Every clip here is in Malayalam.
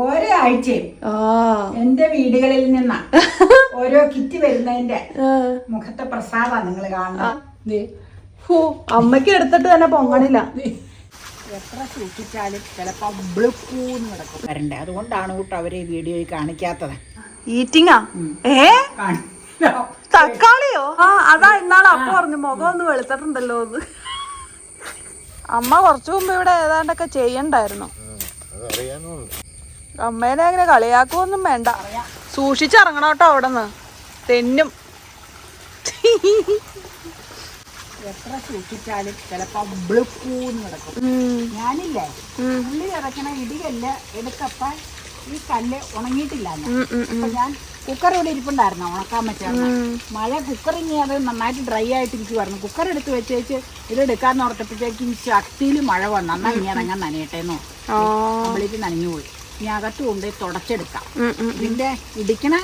ഒരാഴ്ചയും എന്റെ വീടുകളിൽ നിന്നാ ഓരോ കിറ്റ് വരുന്നതിന്റെ മുഖത്തെ പ്രസാദ നിങ്ങൾ കാണുന്നത്. അമ്മയ്ക്ക് എടുത്തിട്ട് തന്നെ പൊങ്ങണില്ല. എത്ര സൂക്ഷിച്ചാലും ചിലപ്പോ ബ്ലുക്കൂന്ന് കിടക്കും വരണ്ടേ. അതുകൊണ്ടാണ് കൂട്ടോ അവര് ഈ വീഡിയോയിൽ കാണിക്കാത്തത്. ഈറ്റിങ്ങാ തക്കാളിയോ? അതാ ഇന്നാളെ അപ്പ പറഞ്ഞു മുഖം ഒന്ന് വെളുത്തിട്ടുണ്ടല്ലോ എന്ന്. അമ്മ കുറച്ചു മുമ്പ് ഇവിടെ ഏതാണ്ടൊക്കെ ചെയ്യണ്ടായിരുന്നു. അമ്മേനെ അങ്ങനെ കളിയാക്കുവൊന്നും വേണ്ട. സൂക്ഷിച്ചിറങ്ങണം കേട്ടോ അവിടെ നിന്ന് തെന്നും. എത്ര സൂക്ഷിച്ചാലും ചിലപ്പോ ബ്ലുക്കൂന്ന് കിടക്കും. ഞാനില്ലേ ഉള്ളി ഇറക്കണ ഇടികല്ല് എടുത്തപ്പ ഈ കല്ല് ഉണങ്ങിയിട്ടില്ല. അപ്പൊ ഞാൻ കുക്കർ ഇവിടെ ഇരിപ്പുണ്ടായിരുന്നു ഉണക്കാൻ പറ്റാന്ന്. മഴ കുക്കറിങ് അത് നന്നായിട്ട് ഡ്രൈ ആയിട്ട് ഇരിക്കുവായിരുന്നു. കുക്കർ എടുത്ത് വെച്ചേച്ച് ഇത് എടുക്കാന്ന് ഓർത്തപ്പോഴത്തേക്കും ശക്തിയിൽ മഴ വന്നു. എന്നാൽ ഇനി അതങ്ങനെ നനയട്ടേന്നോ കംപ്ലീറ്റ് നനഞ്ഞു പോയി. ഇനി അകത്ത് കൊണ്ടുപോയി തുടച്ചെടുക്കാം. ഇതിന്റെ ഇടിക്കണ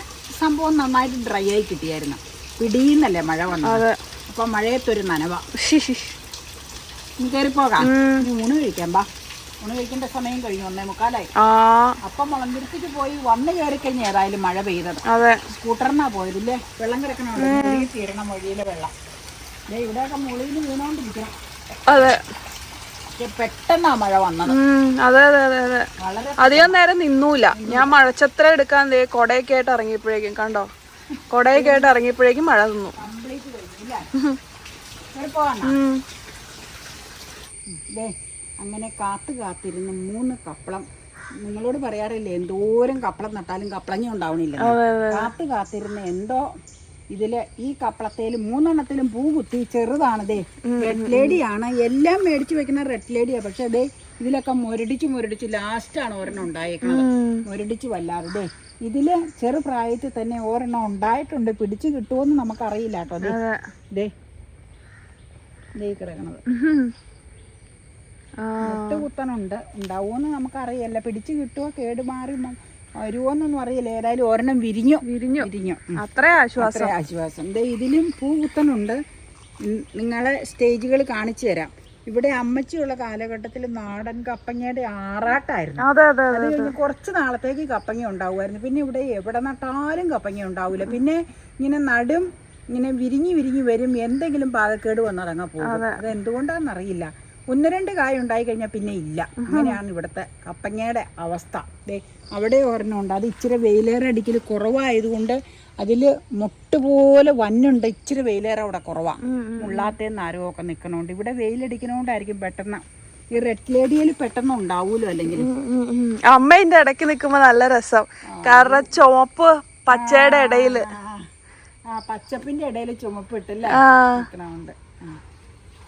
സംഭവം നന്നായിട്ട് ഡ്രൈ ആയി കിട്ടിയായിരുന്നു. പിടിയുന്നല്ലേ മഴ വന്നത്. അപ്പൊ മഴയത്തൊരു നനവ. ഇനി കയറിപ്പോകാം. ഇനി ഊണ് കഴിക്കാം. ബാ, ഊണ് കഴിക്കേണ്ട സമയം കഴിഞ്ഞു. 1:45. അപ്പം മുളന്തിരിച്ചിട്ട് പോയി വന്ന് കയറി കഴിഞ്ഞ ഏതായാലും മഴ പെയ്തത്. സ്കൂട്ടറിനാ പോയതില്ലേ. വെള്ളം കിടക്കണുണ്ട്. തീരണം വഴിയിലെ വെള്ളം. ഇവിടെയൊക്കെ മുകളിൽ വീണോണ്ടിരിക്കണം. അതെ, പെട്ടെന്നാ മഴ വന്നത്. അതെ അതെ അതെ അതെ. അധികം നേരം നിന്നൂല. ഞാൻ മഴച്ചത്ര എടുക്കാൻ കൊടയൊക്കെ ആയിട്ട് ഇറങ്ങിയപ്പോഴേക്കും കണ്ടോ, കൊടയൊക്കെ ആയിട്ട് ഇറങ്ങിയപ്പോഴേക്കും മഴ നിന്നു. അങ്ങനെ കാത്തിരുന്ന് 3 കപ്പളം. നിങ്ങളോട് പറയാറില്ലേ എന്തോരം കപ്പളം നട്ടാലും കപ്പളങ്ങ ഉണ്ടാവണില്ല. കാത്തിരുന്ന് എന്തോ ഇതില് ഈ കപ്പളത്തേലും 3 പൂ കുത്തി. ചെറുതാണതേ, റെഡ് ലേഡിയാണ്. എല്ലാം മേടിച്ചു വെക്കുന്ന റെഡ് ലേഡിയാ. പക്ഷെ അതേ ഇതിലൊക്കെ മുരടിച്ച് ലാസ്റ്റാണ് ഒരെണ്ണം ഉണ്ടായേക്കുന്നത്. മുരടിച്ച് വല്ലാതെ ഇതില് ചെറുപ്രായത്തിൽ തന്നെ ഒരെണ്ണം ഉണ്ടായിട്ടുണ്ട്. പിടിച്ചു കിട്ടുമോന്ന് നമുക്കറിയില്ല കേട്ടോ. ദേ കിടക്കണത് കുത്തനുണ്ട്. ഉണ്ടാവുമെന്ന് നമുക്കറിയില്ല. പിടിച്ചു കിട്ടുമോ കേടുമാറി വരുമോന്നൊന്നും അറിയില്ല. ഏതായാലും ഒരെണ്ണം വിരിഞ്ഞു. അത്രേ ആശ്വാസം. ഇതിലും പൂ കുത്തനുണ്ട്. നിങ്ങളെ സ്റ്റേജുകൾ കാണിച്ചു തരാം. ഇവിടെ അമ്മച്ചിയുള്ള കാലഘട്ടത്തിൽ നാടൻ കപ്പങ്ങയുടെ ആറാട്ടായിരുന്നു. അത് കഴിഞ്ഞ് കുറച്ച് നാളത്തേക്ക് കപ്പങ്ങ ഉണ്ടാവുമായിരുന്നു. പിന്നെ ഇവിടെ എവിടെ നട്ടാലും കപ്പങ്ങ ഉണ്ടാവില്ല. പിന്നെ ഇങ്ങനെ നടും ഇങ്ങനെ വിരിഞ്ഞ് വരും. എന്തെങ്കിലും പാകക്കേട് വന്നതങ്ങ് പോകും. അത് എന്തുകൊണ്ടാണെന്നറിയില്ല. 1-2 കായ ഉണ്ടായി കഴിഞ്ഞാൽ പിന്നെ ഇല്ല. അങ്ങനെയാണ് ഇവിടുത്തെ കപ്പങ്ങയുടെ അവസ്ഥ. അവിടെ ഒരെണ്ണം ഉണ്ട്. അത് ഇച്ചിരി വെയിലേറടിക്കൽ കുറവായതുകൊണ്ട് അതിൽ മുട്ടുപോലെ വന്നുണ്ട്. ഇച്ചിരി വെയിലേറെ അവിടെ കുറവാണ്. മുള്ളാത്തേന്ന് ആരോക്കെ നിൽക്കണോണ്ട് ഇവിടെ വെയിലടിക്കണോണ്ടായിരിക്കും പെട്ടെന്ന്. ഈ റെഡ് ലേഡിയിൽ പെട്ടെന്ന് ഉണ്ടാവൂലോ. അല്ലെങ്കിൽ അമ്മേന്റെ ഇടയ്ക്ക് നിൽക്കുമ്പോ നല്ല രസം. കാരണം ചുവപ്പ് പച്ചയുടെ ഇടയില് പച്ചപ്പിന്റെ ഇടയിൽ ചുമപ്പ് ഇട്ടില്ല നിൽക്കണോണ്ട്.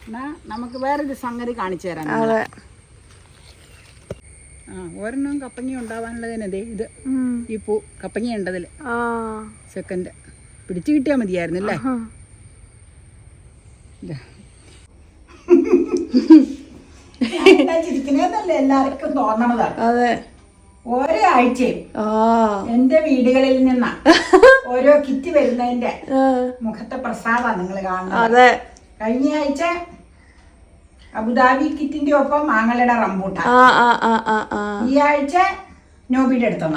എന്നാ നമുക്ക് വേറൊരു സംഗതി കാണിച്ചു തരാം. ഒരെണ്ണം കപ്പങ്ങ ഉണ്ടാവാനുള്ളതിനതേ ഇത് ഈ പൂ കപ്പങ്ങ ഉണ്ടതില്. സെക്കൻഡ് പിടിച്ചു കിട്ടിയാ മതിയായിരുന്നല്ലേ. ചിരിക്കുന്നതല്ലേ എല്ലാവർക്കും തോന്നണതാണ്. അതെ, ഒരാഴ്ചയും എന്റെ വീടുകളിൽ നിന്നാ ഓരോ കിറ്റ് വരുന്നതിന്റെ മുഖത്തെ പ്രസാദ നിങ്ങൾ കാണുന്നത്. കഴിഞ്ഞ ആഴ്ച അബുദാബി കിറ്റിന്റെ ഒപ്പം മാങ്ങളുടെ റംബൂട്ടാൻ. ഈ ആഴ്ച നോബിയുടെ അടുത്താണ്.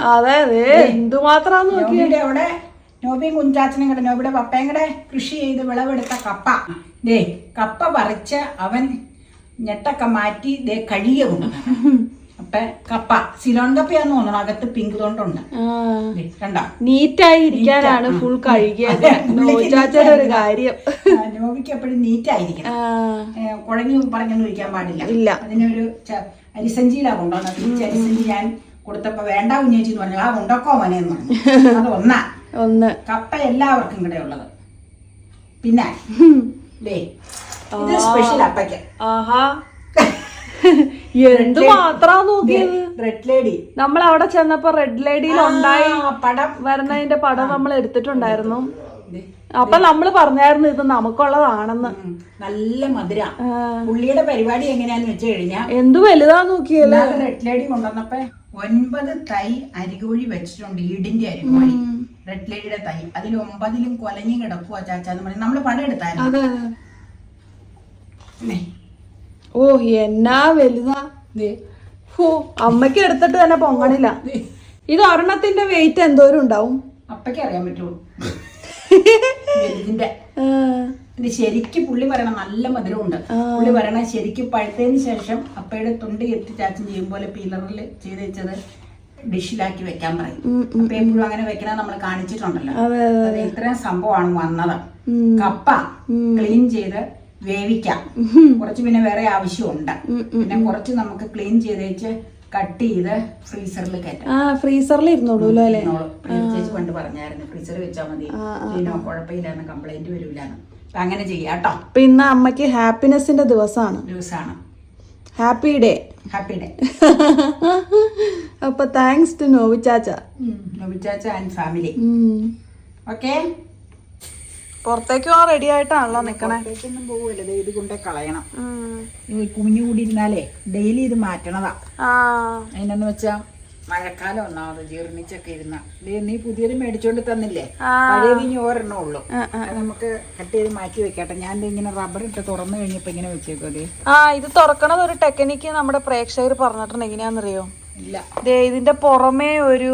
നോബിയുടെ അവിടെ നോബിയും കുഞ്ചാച്ചനും കൂടെ നോബിയുടെ പപ്പയും കൂടെ കൃഷി ചെയ്ത് വിളവെടുത്ത കപ്പ. കപ്പ പറിച്ച് അവൻ ഞെട്ടൊക്കെ മാറ്റി കഴുകിയ കൊണ്ടുവന്നു. അപ്പൊ കപ്പ സിലോൺ കപ്പയാന്ന് തോന്നണം. അകത്ത് പിങ്ക് തൊണ്ടുണ്ട്. കണ്ടോ, നീറ്റായി ഇരിക്കാനാണ് ഫുൾ കഴുകിയത്. ഒരു കാര്യം, നോബിക്ക് എപ്പോഴും നീറ്റായിരിക്കണം. കുഴഞ്ഞു പറഞ്ഞൊന്നും ഇരിക്കാൻ പാടില്ല. അതിനൊരു അരിസഞ്ചിയിലാ കൊണ്ടുവന്നത്. തിരിച്ച് അരിസഞ്ചി ഞാൻ കൊടുത്തപ്പോ വേണ്ട കുഞ്ഞേച്ചി എന്ന് പറഞ്ഞു. ഉണ്ടാക്കോ മോനെന്ന് പറഞ്ഞു. അത് ഒന്ന് കപ്പ എല്ലാവർക്കും കൂടെ ഉള്ളത്. പിന്നെ ഇത് സ്പെഷ്യൽ അപ്പയ്ക്ക്. എന്ത് മാത്രാ നോക്കിയത്. റെഡ് ലേഡി നമ്മൾ അവിടെ ചെന്നപ്പോ റെഡ് ലേഡിയിൽ ഉണ്ടായി പടം വരുന്നതിന്റെ പടം നമ്മൾ എടുത്തിട്ടുണ്ടായിരുന്നു. അപ്പൊ നമ്മള് പറഞ്ഞായിരുന്നു ഇത് നമുക്കുള്ളതാണെന്ന്. നല്ല മധുര. പുള്ളിയുടെ പരിപാടി എങ്ങനെയാന്ന് വെച്ച് കഴിഞ്ഞാ എന്ത് വലുതാ നോക്കിയല്ലോ. റെഡ് ലേഡി കൊണ്ടുവന്നപ്പോ 9 തൈ അരികോഴി വെച്ചിട്ടുണ്ട്. ഈടിന്റെ അരികോഴി റെഡ് ലേഡിയുടെ തൈ. അതിൽ 9ലും കൊലഞ്ഞു കിടക്കുവാ ചാച്ചാന്ന് പറഞ്ഞ് നമ്മള് പടം എടുത്തായിരുന്നു. ഓ എന്നാ വലുതാ. അമ്മയ്ക്ക് എടുത്തിട്ട് തന്നെ പൊങ്ങണില്ല. ഇത് ഒരെണ്ണത്തിന്റെ വെയിറ്റ് എന്തോരം ഉണ്ടാവും? അപ്പയ്ക്ക് അറിയാൻ പറ്റുള്ളൂ ഇതിന്റെ. ഇത് ശരിക്കും പുള്ളി പറയണം നല്ല മധുരമുണ്ട്. പുള്ളി പറയണ ശരിക്കും പഴുത്തതിന് ശേഷം അപ്പയുടെ തൊണ്ട് എത്തി ചാച്ചൻ ചെയ്യും പോലെ പീലറിൽ ചെയ്ത് വെച്ചത് ഡിഷിലാക്കി വെക്കാൻ പറയും. അപ്പൊ എപ്പോഴും അങ്ങനെ വെക്കണ നമ്മൾ കാണിച്ചിട്ടുണ്ടല്ലോ. അത് ഇത്രയും സംഭവമാണ് വന്നത്. കപ്പ ക്ലീൻ ചെയ്ത് വേവിക്കാം. കുറച്ച് പിന്നെ വേറെ ആവശ്യമുണ്ട്. പിന്നെ കുറച്ച് നമുക്ക് ക്ലീൻ ചെയ്ത് വെച്ച് കട്ട് ചെയ്ത് ഫ്രീസറിൽ കയറ്റാം. ഫ്രീസറിൽ ഇരുന്നോളൂ അല്ലേ? ചേച്ചി പണ്ട് പറഞ്ഞായിരുന്നു ഫ്രീസറിൽ വെച്ചാൽ മതി, ഇതിനോ കുഴപ്പമില്ലാന്ന്, കംപ്ലൈന്റ് വരില്ലാന്ന്. അപ്പൊ അങ്ങനെ ചെയ്യാട്ടോ. അപ്പൊ ഇന്ന് അമ്മക്ക് ഹാപ്പിനെസിന്റെ ദിവസമാണ്. Happy day. അപ്പൊ താങ്ക്സ് ടു നോബി ചാച്ച ആൻഡ് ഫാമിലി. ഓക്കെ, പുറത്തേക്ക് പോകാൻ റെഡി ആയിട്ടാണല്ലോ നിക്കണേ. പുറത്തേക്കൊന്നും പോവല്ലേ, ഇത് കൊണ്ടേ കളയണം. കുഞ്ഞു കൂടി ഇരുന്നാലേ ഡെയിലി ഇത് മാറ്റണതാ. അതിനെന്ന് വെച്ചാ മഴക്കാലം ഒന്നാമത് ജീർണിച്ചൊക്കെ ഇരുന്ന. നീ പുതിയത് മേടിച്ചോണ്ട് തന്നില്ലേ, പഴയത് ഇനി ഒരെണ്ണം ഉള്ളു. അത് നമുക്ക് കട്ട് ചെയ്ത് മാറ്റി വെക്കട്ടെ. ഞാൻ ഇങ്ങനെ റബ്ബർ ഇട്ട് തുറന്നു കഴിഞ്ഞപ്പോ ഇങ്ങനെ വെച്ചേക്കും. ഇത് തുറക്കണത് ഒരു ടെക്നിക്ക് നമ്മുടെ പ്രേക്ഷകർ പറഞ്ഞിട്ടുണ്ട്. എങ്ങനെയാന്നറിയോ? ഇല്ല, ഇതിന്റെ പുറമേ ഒരു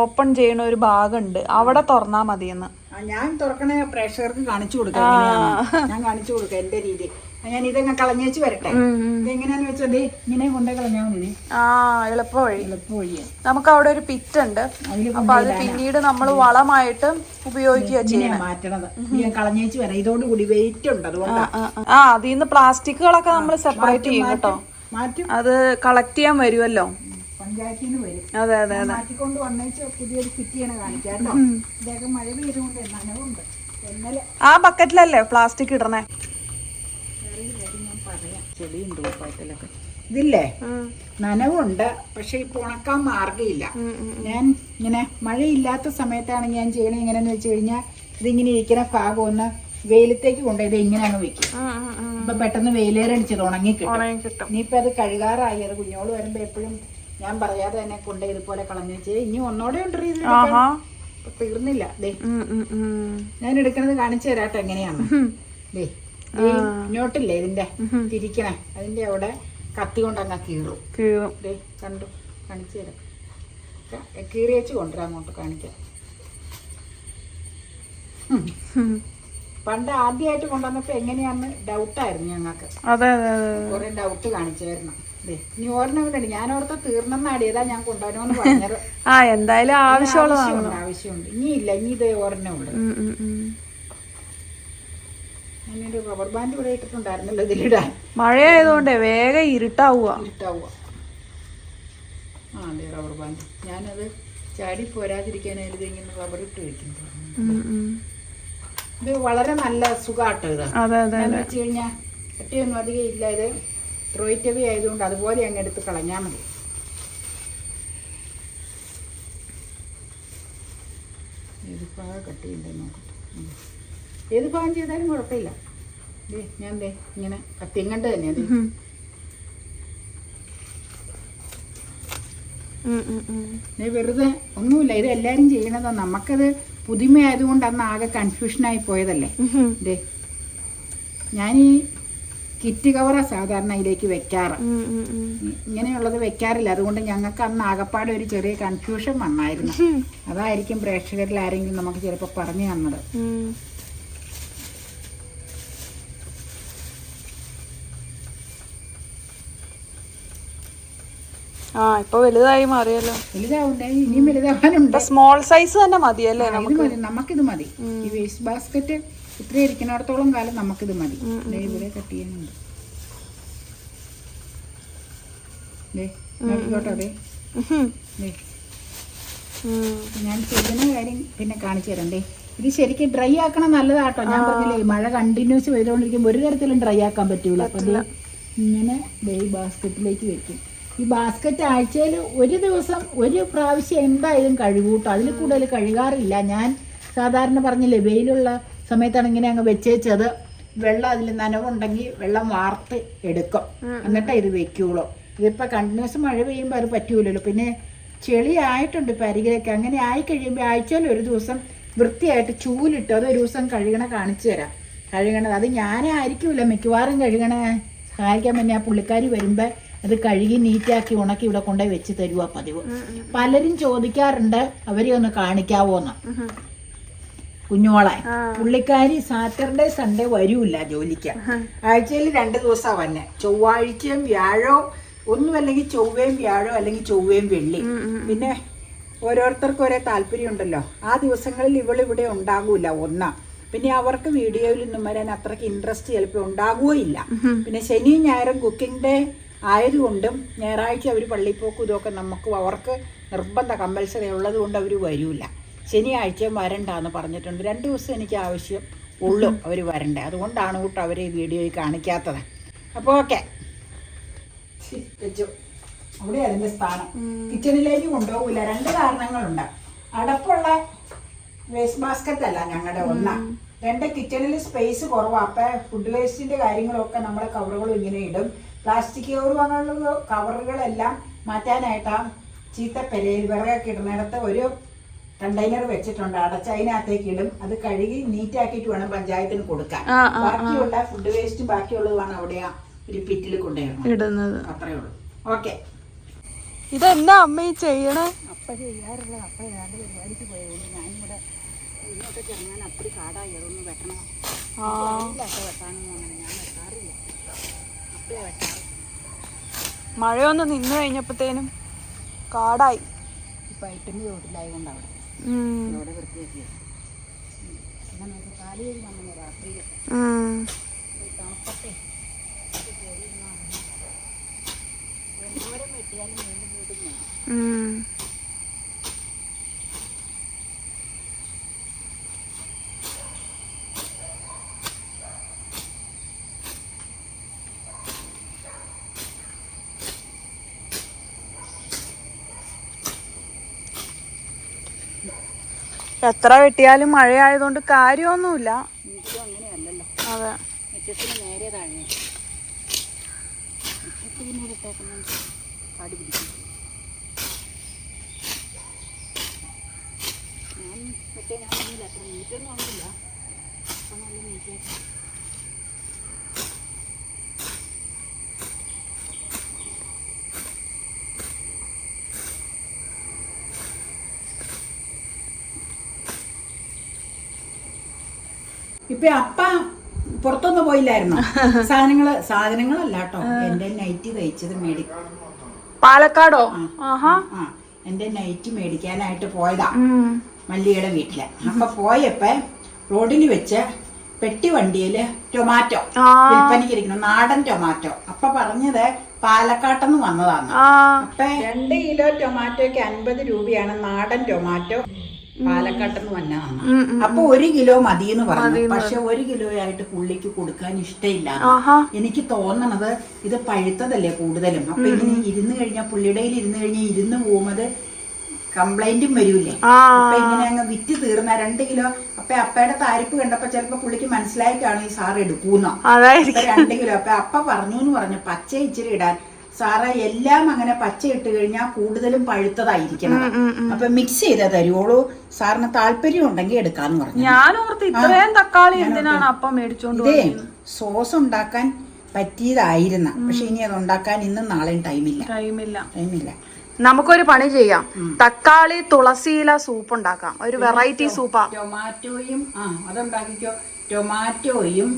ഓപ്പൺ ചെയ്യണ ഒരു ഭാഗമുണ്ട്, അവിടെ തുറന്നാ മതിയെന്ന്. ഞാൻ തുറക്കണ പ്രേക്ഷകർക്ക് കാണിച്ചു കൊടുക്കാം. ഞാൻ കാണിച്ചു കൊടുക്കാം എന്റെ രീതി. ഞാൻ ഇതങ്ങ് കളഞ്ഞേച്ച് വരട്ടെ. ഇതെങ്ങനെയാന്ന് വെച്ചാൽ ഇങ്ങനെ കൊണ്ടേ കളഞ്ഞാൽ മതി. എളുപ്പ വഴി. നമുക്ക് അവിടെ ഒരു പിറ്റ് ഉണ്ട്, അപ്പൊ അത് പിന്നീട് നമ്മൾ വളമായിട്ട് ഉപയോഗിക്കുക ചെയ്യണം. മാറ്റണത് കളഞ്ഞേച്ച് വരാം. ഇതോടുകൂടി വെയിറ്റ് ഉണ്ട്, അതുകൊണ്ട് അതിന്ന് പ്ലാസ്റ്റിക്കുകളൊക്കെ നമ്മൾ സെപ്പറേറ്റ് ചെയ്യും കേട്ടോ. അത് കളക്ട് ചെയ്യാൻ വരുമല്ലോ, പഞ്ചായത്തിൽ നിന്ന് വരും. അതെ അതെ അതെ. മാറ്റിക്കൊണ്ട് വന്നേച്ച് പുതിയൊരു ഫിറ്റ് ചെയ്യണ കാണിക്കാം കേട്ടോ. ഇതൊക്കെ മഴ പെയ്തുകൊണ്ട് നനവുണ്ട്. ഇന്നലെ ആ ബക്കറ്റിലല്ലേ പ്ലാസ്റ്റിക് ഇടണേ? ഞാൻ പറയാം, ചെളിയുണ്ട് ഉപ്പായത്തിലൊക്കെ. ഇതില്ലേ നനവുണ്ട്, പക്ഷെ ഇപ്പൊ ഉണക്കാൻ മാർഗമില്ല. ഞാൻ ഇങ്ങനെ മഴയില്ലാത്ത സമയത്താണ് ഞാൻ ചെയ്യണത്. എങ്ങനെയാന്ന് വെച്ച് കഴിഞ്ഞാൽ ഇതിങ്ങനെ ഇരിക്കുന്ന ഭാഗം ഒന്ന് വെയിലത്തേക്ക് കൊണ്ടുപോയി ഇത് ഇങ്ങനെ അങ്ങ് വെക്കും. അപ്പൊ പെട്ടെന്ന് വെയിലേറടിച്ചത് ഉണങ്ങി കിട്ടും. ഇനിയിപ്പൊ അത് കഴുകാറായി. അത് കുഞ്ഞോള് വരുമ്പോ എപ്പോഴും ഞാൻ പറയാതെ തന്നെ കൊണ്ട് ഇതുപോലെ കളഞ്ഞു വെച്ച് ഇനി ഒന്നോടെ ഉണ്ട്. തീർന്നില്ല. ഞാൻ എടുക്കണത് കാണിച്ചു തരാട്ടോ എങ്ങനെയാണ്. ഇങ്ങോട്ടില്ലേ ഇതിന്റെ തിരിക്കണേ, അതിന്റെ അവിടെ കത്തി കൊണ്ട് അങ്ങ് കീറും. കണ്ടു, കാണിച്ചു തരാം. കീറി വെച്ച് കൊണ്ടുവരാം, അങ്ങോട്ട് കാണിക്കാം. പണ്ട് ആദ്യമായിട്ട് കൊണ്ടുവന്നപ്പോ എങ്ങനെയാന്ന് ഡൗട്ടായിരുന്നു ഞങ്ങൾക്ക്. കുറെ ഡൗട്ട് കാണിച്ചായിരുന്നു. ഇനി ഒരെണ്ണം കൂടെ ഞാൻ ഓർത്ത തീർന്നെന്നാടിയതാ ഞാൻ കൊണ്ടുവരണമെന്ന് പറഞ്ഞത്. എന്തായാലും ആവശ്യമുണ്ട്. ഇനിയില്ല, ഇനി ഇത് ഒരെണ്ണം ഉണ്ട്. ഞാനൊരു റബ്ബർ ബാൻഡ് ഇവിടെ ഇട്ടിട്ടുണ്ടായിരുന്നല്ലോ ഇതിലിടാൻ. മഴയായതുകൊണ്ട് വേഗം ഇരുട്ടാവുക. അതെ, റബ്ബർ ബാൻഡ്. ഞാനത് ചാടി പോരാതിരിക്കാനായിട്ട് ഇത് ഇങ്ങനെ റബ്ബർ ഇട്ട് വെക്കുന്നു. ഇത് വളരെ നല്ല സുഖാട്ടോ. ഇത് എന്ന് വെച്ച് കഴിഞ്ഞാൽ കട്ടിയൊന്നും അധികം ഇല്ല. ഇത് ത്രോയിറ്റവി ആയതുകൊണ്ട് അതുപോലെ അങ്ങ് എടുത്ത് കളഞ്ഞാൽ മതി. ഏത് ഭാഗം കട്ട് ചെയ്യണ്ടേ നോക്കട്ടെ. ഏത് ഭാഗം ചെയ്താലും കുഴപ്പമില്ല. ഞാൻ ഇങ്ങനെ കത്തിങ്ങണ്ട് തന്നെ. അത് വെറുതെ ഒന്നുമില്ല. ഇത് എല്ലാരും ചെയ്യണതാ. നമുക്കത് പുതുമയായതുകൊണ്ട് അന്ന് ആകെ കൺഫ്യൂഷനായി പോയതല്ലേ. ഞാൻ ഈ കിറ്റ് കവറാ സാധാരണ ഇതിലേക്ക് വെക്കാറ്. ഇങ്ങനെയുള്ളത് വെക്കാറില്ല. അതുകൊണ്ട് ഞങ്ങൾക്ക് അന്ന് ആകപ്പാടെ ഒരു ചെറിയ കൺഫ്യൂഷൻ വന്നായിരുന്നു. അതായിരിക്കും പ്രേക്ഷകരിൽ ആരെങ്കിലും നമുക്ക് ചിലപ്പോ പറഞ്ഞു തന്നത്. ഇപ്പൊ വലുതായി മാറിയല്ലോ. വലുതാവണ്ടേ, ഇനിയും വലുതാവാനുണ്ട്. സ്മോൾ സൈസ് തന്നെ മതിയല്ലേ? നമുക്കിത് മതി. ഈ വേസ്റ്റ് ബാസ്ക്കറ്റ് ഇത്ര ഇരിക്കുന്നിടത്തോളം കാലം നമുക്കിത് മതി. ഇവിടെ കട്ട് ചെയ്യാനുണ്ട്. നോക്കിക്കോട്ടെ. ഞാൻ ചെയ്യുന്ന കാര്യം പിന്നെ കാണിച്ചു തരണ്ടേ. ഇത് ശരിക്കും ഡ്രൈ ആക്കണം നല്ലതാട്ടോ. ഞാൻ പറഞ്ഞില്ലേ, മഴ കണ്ടിന്യൂസ് ചെയ്തുകൊണ്ടിരിക്കുമ്പോൾ ഒരു തരത്തിലും ഡ്രൈ ആക്കാൻ പറ്റൂല. അപ്പൊ അത് ഇങ്ങനെ ഈ ബാസ്ക്കറ്റിലേക്ക് വെക്കും. ഈ ബാസ്ക്കറ്റ് ആഴ്ചയിൽ ഒരു ദിവസം ഒരു പ്രാവശ്യം എന്തായാലും കഴുകൂട്ടോ. അതിൽ കൂടുതൽ കഴുകാറില്ല ഞാൻ. സാധാരണ പറഞ്ഞില്ലേ, വെയിലുള്ള സമയത്താണ് ഇങ്ങനെ അങ്ങ് വെച്ചേച്ചത്. വെള്ളം അതിൽ നനവുണ്ടെങ്കിൽ വെള്ളം വാർത്ത് എടുക്കും, എന്നിട്ടേ ഇത് വെക്കുള്ളൂ. ഇതിപ്പോൾ കണ്ടിന്യൂസ് മഴ പെയ്യുമ്പോൾ അത് പറ്റൂലല്ലോ. പിന്നെ ചെളി ആയിട്ടുണ്ട് ഇപ്പം അരികിലേക്ക്. അങ്ങനെ ആയി കഴിയുമ്പോൾ ആഴ്ചയിൽ ഒരു ദിവസം വൃത്തിയായിട്ട് ചൂലിട്ട് അത് ഒരു ദിവസം കഴുകണ കാണിച്ചു തരാം. കഴുകണത് അത് ഞാനായിരിക്കില്ല മിക്കവാറും കഴുകണ സഹായിക്കാൻ പിന്നെ ആ പുള്ളിക്കാരി വരുമ്പോൾ അത് കഴുകി നീറ്റാക്കി ഉണക്കി ഇവിടെ കൊണ്ടുപോയി വെച്ച് തരുവാ പതിവ്. പലരും ചോദിക്കാറുണ്ട് അവരെ ഒന്ന് കാണിക്കാവോന്ന്. കുഞ്ഞോളെ പുള്ളിക്കാരി സാറ്റർഡേ സൺഡേ വരൂല്ല ജോലിക്ക്. ആഴ്ചയിൽ 2 ദിവസം വന്നെ, ചൊവ്വാഴ്ചയും വ്യാഴോ, ഒന്നും അല്ലെങ്കിൽ ചൊവ്വയും വ്യാഴോ അല്ലെങ്കിൽ ചൊവ്വയും വെള്ളി. പിന്നെ ഓരോരുത്തർക്കും ഒരേ താല്പര്യം ഉണ്ടല്ലോ. ആ ദിവസങ്ങളിൽ ഇവളിവിടെ ഉണ്ടാകൂല ഒന്നാ. പിന്നെ അവർക്ക് വീഡിയോയിലൊന്നും വരാൻ അത്രയ്ക്ക് ഇൻട്രസ്റ്റ് ചിലപ്പോൾ ഉണ്ടാകുകയില്ല. പിന്നെ ശനിയും ഞായറും കുക്കിംഗ് ഡേ ആയതുകൊണ്ടും ഞായറാഴ്ച അവർ പള്ളിപ്പോക്കും ഇതൊക്കെ നമുക്ക് അവർക്ക് നിർബന്ധ കമ്പൽസറി ഉള്ളത് കൊണ്ട് അവർ വരൂല. ശനിയാഴ്ചയും വരണ്ടാന്ന് പറഞ്ഞിട്ടുണ്ട്. 2 ദിവസം എനിക്ക് ആവശ്യം ഉള്ളൂ അവർ വരണ്ടേ. അതുകൊണ്ടാണ് കൂട്ടോ അവർ ഈ വീഡിയോയിൽ കാണിക്കാത്തത്. അപ്പോൾ ഓക്കെ വെച്ചു. അവിടെ അതിൻ്റെ സ്ഥാനം കിച്ചണിലേക്ക് കൊണ്ടുപോകില്ല. 2 കാരണങ്ങളുണ്ട്. അടപ്പുള്ള വേസ്റ്റ് ബാസ്ക്കറ്റ് അല്ല ഞങ്ങളുടെ ഒന്നാ. 2 കിച്ചണിൽ സ്പേസ് കുറവാണ്. അപ്പം ഫുഡ് വേസ്റ്റിൻ്റെ കാര്യങ്ങളൊക്കെ നമ്മുടെ കവറുകളും ഇങ്ങനെ ഇടും. പ്ലാസ്റ്റിക് കവറുകളെല്ലാം മാറ്റാനായിട്ടാ ചീത്തപ്പെരയിൽ വിറകൊക്കെ ഇടുന്നിടത്ത് ഒരു കണ്ടെയ്നർ വെച്ചിട്ടുണ്ട്. അടച്ചതിനകത്തേക്ക് ഇടും. അത് കഴുകി നീറ്റാക്കിയിട്ട് വേണം പഞ്ചായത്തിന് കൊടുക്കാൻ. ബാക്കിയുള്ള ഫുഡ് വേസ്റ്റ് ബാക്കിയുള്ളതാണ് അവിടെ ഒരു പിറ്റിൽ കൊണ്ടുപോയിടുന്നത്. അത്രേ ഉള്ളൂ. ഓക്കെ. ഇതെന്താ അമ്മ ഈ ചെയ്യണേ? അപ്പ ചെയ്യാറുള്ള അപ്പ ഏതാണ്ട് പരിപാടിക്ക് പോയതുകൊണ്ട് ഞാനിവിടെ ഇങ്ങോട്ടൊക്കെ ഇറങ്ങാൻ അപ്പടി കാടായി. അതൊന്ന് വെട്ടണം. വെട്ടാനൊന്നും അങ്ങനെ ഞാൻ വെട്ടാറില്ല. അപ്പഴേ വെട്ടാറ്. മഴയൊന്ന് നിന്ന് കഴിഞ്ഞപ്പോഴത്തേനും കാടായി. ഇപ്പം ഐറ്റം റോഡിലായതുകൊണ്ട് അവിടെ വൃത്തിയാക്കി പിന്നെ നമുക്ക് കാലി വഴി വന്നു രാത്രിയിൽ തണുപ്പത്തെ എന്തോരം വെട്ടിയാലും വീണ്ടും വീണ്ടും വേണം. എത്ര വെട്ടിയാലും മഴയായതുകൊണ്ട് കാര്യമൊന്നുമില്ല. അങ്ങനെയല്ലല്ലോ. അതെ. മുറ്റത്തിന് നേരെ താഴെ മുറ്റത്തിന് ഇട്ടേക്കുന്ന കാട് പിടിക്കും. ഞാൻ മറ്റേ ഞാൻ ഒന്നുമില്ല, അത്ര നീറ്റൊന്നും ആവില്ല. അപ്പം നല്ല നീറ്റായിട്ട് ഇപ്പൊ അപ്പ പുറത്തൊന്നും പോയില്ലായിരുന്നു. സാധനങ്ങളല്ല കേട്ടോ. എന്റെ നൈറ്റ് തയ്ച്ചത് പാലക്കാടോ? എന്റെ നൈറ്റ് മേടിക്കാനായിട്ട് പോയതാ മല്ലിയുടെ വീട്ടില്. അപ്പൊ പോയപ്പോ റോഡിൽ വെച്ച് പെട്ടി വണ്ടിയില് ടൊമാറ്റോ വിൽപ്പനയ്ക്കിരിക്കുന്നു, നാടൻ ടൊമാറ്റോ. അപ്പൊ പറഞ്ഞത് പാലക്കാട്ടെന്ന് വന്നതാണ്. അപ്പൊ 2 കിലോ ടൊമാറ്റോയ്ക്ക് 50 രൂപയാണ് നാടൻ ടൊമാറ്റോ. പാലക്കാട്ടെന്ന് വന്നതാണ്. അപ്പൊ 1 കിലോ മതിയെന്ന് പറഞ്ഞു. പക്ഷെ 1 കിലോ ആയിട്ട് പുള്ളിക്ക് കൊടുക്കാൻ ഇഷ്ടമില്ല. എനിക്ക് തോന്നണത് ഇത് പഴുത്തതല്ലേ കൂടുതലും. അപ്പൊ ഇങ്ങനെ ഇരുന്ന് കഴിഞ്ഞാൽ പുള്ളിയുടെ ഇരുന്ന് കഴിഞ്ഞാൽ ഇരുന്ന് പോകുന്നത് കംപ്ലൈന്റും വരൂലേ. അപ്പൊ ഇങ്ങനെ അങ്ങ് വിറ്റ് തീർന്ന 2 കിലോ. അപ്പൊ അപ്പയുടെ താരിപ്പ് കണ്ടപ്പോ ചിലപ്പോ പുള്ളിക്ക് മനസ്സിലായിട്ടാണ് ഈ സാറ് എടുക്കൂന്നോ. 2 കിലോ. അപ്പ പറഞ്ഞു പച്ച ഇച്ചിരി ഇടാൻ. സാറ എല്ലാം അങ്ങനെ പച്ച ഇട്ട് കഴിഞ്ഞാൽ കൂടുതലും പഴുത്തതായിരിക്കണം. അപ്പൊ മിക്സ് ചെയ്ത് തരുവോളൂ, സാറിന് താല്പര്യം ഉണ്ടെങ്കിൽ എടുക്കാന്ന് പറഞ്ഞു. ഞാൻ ഓർത്ത് ഇത്രയും തക്കാളി എന്തിനാണ് അപ്പം മേടിച്ചോണ്ട്. ഇതേ സോസ് ഉണ്ടാക്കാൻ പറ്റിയതായിരുന്നു. പക്ഷെ ഇനി അത് ഉണ്ടാക്കാൻ ഇന്നും നാളെയും ടൈമില്ല. നമുക്കൊരു പണി ചെയ്യാം. തക്കാളി തുളസിയില സൂപ്പ് ഉണ്ടാക്കാം. ഒരു വെറൈറ്റി സൂപ്പാ. ടൊമാറ്റോയും അതുണ്ടാക്കിക്കോ. ടൊമാറ്റോയും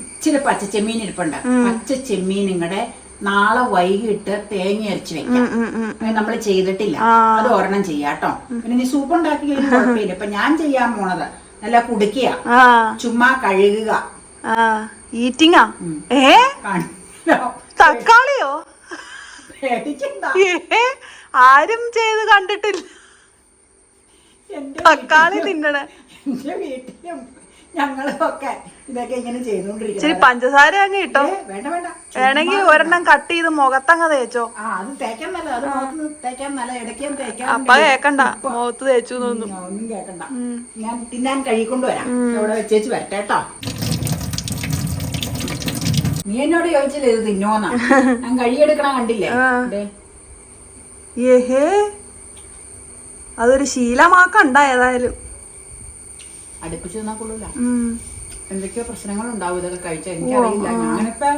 ഇച്ചിരി പച്ചച്ചെമ്മീൻ ഇരിപ്പുണ്ട്. പച്ചച്ചെമ്മീൻ നിങ്ങളുടെ നാളെ വൈകിട്ട് തേങ്ങ അരച്ച് വെക്കാം. നമ്മൾ ചെയ്തിട്ടില്ല, അത് ഒരെണ്ണം ചെയ്യാട്ടോ. പിന്നെ നീ സൂപ്പ് ഉണ്ടാക്കി കഴിഞ്ഞാൽ കുഴപ്പമില്ല. ഇപ്പൊ ഞാൻ ചെയ്യാൻ പോണത് നല്ല കുടിക്കുക, ചുമ്മാ കഴുകുക. ഈറ്റിങ്ങാ? തക്കാളിയോ? ആരും ചെയ്ത് കണ്ടിട്ടില്ല തക്കാളി തിന്നണ. എന്റെ വീട്ടിലും ഞങ്ങളൊക്കെ ഇതൊക്കെ ഇങ്ങനെ ചെയ്തോണ്ടിരിക്കും. ഇച്ചിരി പഞ്ചസാര അങ്ങ് ഇട്ടോ. വേണ്ട വേണമെങ്കിൽ ഒരെണ്ണം കട്ട് ചെയ്ത് മുഖത്തങ്ങ് തേച്ചോ. അത് തേക്കാൻ നല്ല, അത് മുഖത്ത് തേക്കാൻ നല്ല, ഇടയ്ക്കും തേക്കാൻ. അപ്പ കേക്കണ്ട മുഖത്ത് തേച്ചു ഒന്നും കേക്കണ്ട. ഞാൻ തിന്നാൻ കഴുകിക്കൊണ്ട് വരാം. ഇവിടെ വെച്ചേച്ച് വരട്ടെ കേട്ടോ. നീ എന്നോട് ചോദിച്ചില്ലേ ഇത് തിന്നോന്നാ? ഞാൻ കഴുകിയെടുക്കണ കണ്ടില്ലേ? ഏഹേ, അതൊരു ശീലമാക്കണ്ട. ഏതായാലും അടുപ്പിച്ച് തിന്നാ കൊള്ളൂല. എന്തൊക്കെയോ പ്രശ്നങ്ങൾ ഉണ്ടാവും ഇതൊക്കെ കഴിച്ചാൽ. എനിക്കറിയില്ല. ഞാനിപ്പോ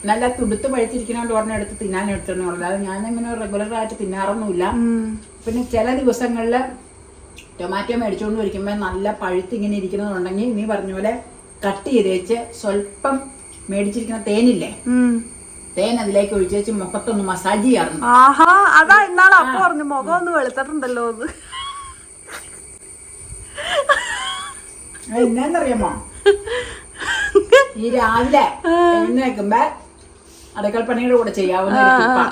നല്ല തുടുത്ത് പഴുത്തിരിക്കണോണ്ട് ഒരെണ്ണം എടുത്ത് തിന്നാൻ എടുത്തിട്ടുള്ളത്. അത് ഞാനങ്ങനെ റെഗുലറായിട്ട് തിന്നാറൊന്നുമില്ല. പിന്നെ ചില ദിവസങ്ങളിൽ ടൊമാറ്റോ മേടിച്ചുകൊണ്ട് വരിക്കുമ്പോൾ നല്ല പഴുത്തിങ്ങനെ ഇരിക്കുന്നതുണ്ടെങ്കിൽ നീ പറഞ്ഞ പോലെ കട്ട് ചെയ്ത് വെച്ച് സ്വല്പം മേടിച്ചിരിക്കുന്ന തേനില്ലേ, തേൻ അതിലേക്ക് ഒഴിച്ചേച്ച് മുഖത്തൊന്ന് മസാജ് ചെയ്യാറുണ്ട്. ആഹാ, അതാ ഇന്നാളെ അപ്പൊ പറഞ്ഞു മുഖം ഒന്ന് വെളുത്തിട്ടുണ്ടല്ലോ അത്. എന്നാന്നറിയാമോ, ഈ രാവിലെ എഴുന്നേൽക്കുമ്പോ അടുക്കള പണിയുടെ കൂടെ ചെയ്യാവുന്ന ഒരു ടിപ്പാ.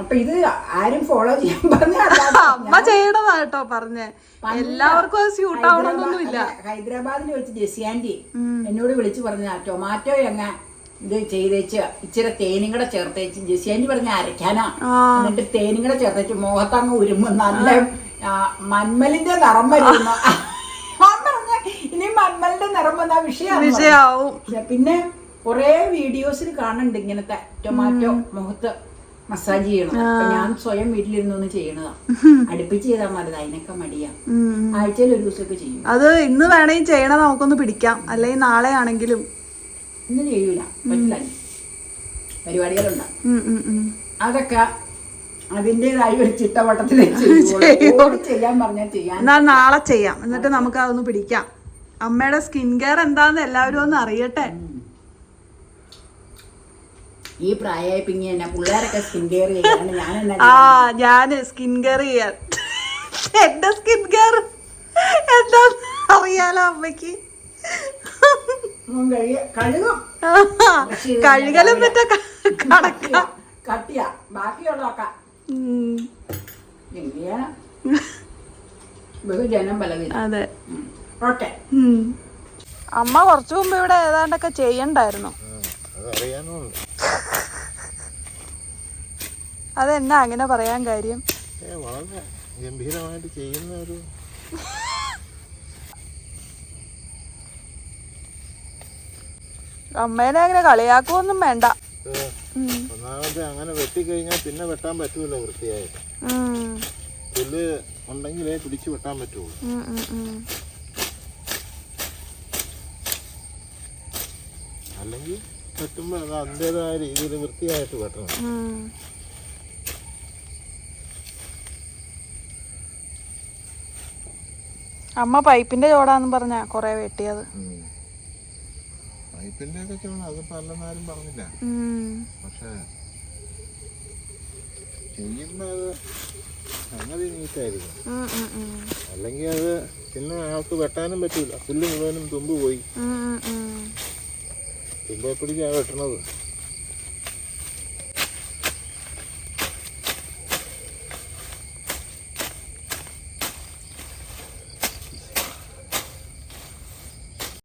അപ്പൊ ഇത് ആരും ഫോളോ ചെയ്യാൻ പറഞ്ഞ അമ്മ ചെയ്യണതാ കേട്ടോ പറഞ്ഞേ. എല്ലാവർക്കും അത് സ്യൂട്ട് ആവണമെന്നൊന്നുമില്ല. ഹൈദരാബാദിൽ വെച്ച് ജെസ്സി ആന്റി എന്നോട് വിളിച്ചു പറഞ്ഞ ടൊമാറ്റോ അങ്ങ് ഇത് ചെയ്തേച്ച് ഇച്ചിരി തേനും കൂടെ ചേർത്തേച്ച്, ജെസ്സി ആന്റി പറഞ്ഞ അരയ്ക്കാനാ, എന്നിട്ട് തേനും കൂടെ ചേർത്തേച്ച് മുഖത്തങ്ങ് ഉരുമ്പ് നല്ല മന്മലിന്റെ നിറം വരുന്നു. ഇനി മന്മലിന്റെ നിറം വന്ന വിഷയാവും. പിന്നെ കൊറേ വീഡിയോസിൽ കാണുന്നുണ്ട് ഇങ്ങനത്തെ ടൊമാറ്റോ മുഖത്ത് മസാജ് ചെയ്യണം. അപ്പൊ ഞാൻ സ്വയം വീട്ടിലിരുന്നൊന്ന് ചെയ്യണതാ. അടുപ്പിച്ച് ചെയ്താൽ മതി, അതിനൊക്കെ മടിയാ. ആഴ്ചയിൽ ഒരു ദിവസമൊക്കെ ചെയ്യും. അത് ഇന്ന് വേണമെങ്കിൽ ചെയ്യണം, നമുക്കൊന്ന് പിടിക്കാം. അല്ലെങ്കിൽ നാളെ ആണെങ്കിലും. ഇന്ന് ചെയ്യൂല, പറ്റില്ല, പരിപാടികളുണ്ട്. അതൊക്കെ അതിൻ്റെതായ ഒരു ചിട്ടവട്ടത്തിൽ ചെയ്യാൻ പറഞ്ഞാൽ ചെയ്യാൻ. എന്നാ നാളെ ചെയ്യാം, എന്നിട്ട് നമുക്ക് അതൊന്ന് പിടിക്കാം. അമ്മയുടെ സ്കിൻ കെയർ എന്താന്ന് എല്ലാവരും ഒന്ന് അറിയട്ടെ. ഈ പ്രായമായി പിന്നെ എന്നാ പിള്ളേരൊക്കെ സ്കിൻ കെയർ ചെയ്യാൻ ഞാന് സ്കിൻ കെയർ ചെയ്യാൻ. എന്റെ സ്കിൻ കെയർ എന്താ അറിയാലോ അമ്മക്ക്. കഴുകലും മറ്റേ കട്ടിയ ബാക്കിയുള്ളതൊക്കെ ബഹുജനം ബലവില്ല. അതെ, ഓക്കെ. അമ്മ കുറച്ചു മുമ്പ് ഇവിടെ ഏതാണ്ടൊക്കെ ചെയ്യണ്ടായിരുന്നു. അതെന്നാ അങ്ങനെ പറയാൻ കാര്യം? വളരെ ഗംഭീരമായിട്ട് ചെയ്യുന്ന ഒരു അമ്മേനെ അങ്ങനെ കളിയാക്കുവൊന്നും വേണ്ട. ഒന്നാമത് അങ്ങനെ വെട്ടിക്കഴിഞ്ഞാൽ പിന്നെ വെട്ടാൻ പറ്റൂല വൃത്തിയായിട്ട്. പുല്ല് ഉണ്ടെങ്കിലേ പിടിച്ച് വെട്ടാൻ പറ്റുള്ളൂ. അല്ലെങ്കിൽ വെട്ടുമ്പോൾ അത് അതിൻ്റെതായ രീതിയിൽ വൃത്തിയായിട്ട് വെട്ടണം. അമ്മ പൈപ്പിന്റെ ചോടാന്ന് പറഞ്ഞാ കൊറേ വെട്ടിയത്. പൈപ്പിന്റെ ഒക്കെ ചോട അതിപ്പോ അല്ലെന്നാരും പറഞ്ഞില്ല. പക്ഷെ ചെയ്യുമ്പോ അത് അങ്ങനെ നീറ്റായിരിക്കും. അല്ലെങ്കിൽ അത് പിന്നെ ആൾക്ക് വെട്ടാനും പറ്റൂല. പുല്ല് മുഴുവനും തുമ്പ് പോയി. തുമ്പെ പിടിച്ചാ വെട്ടണത്.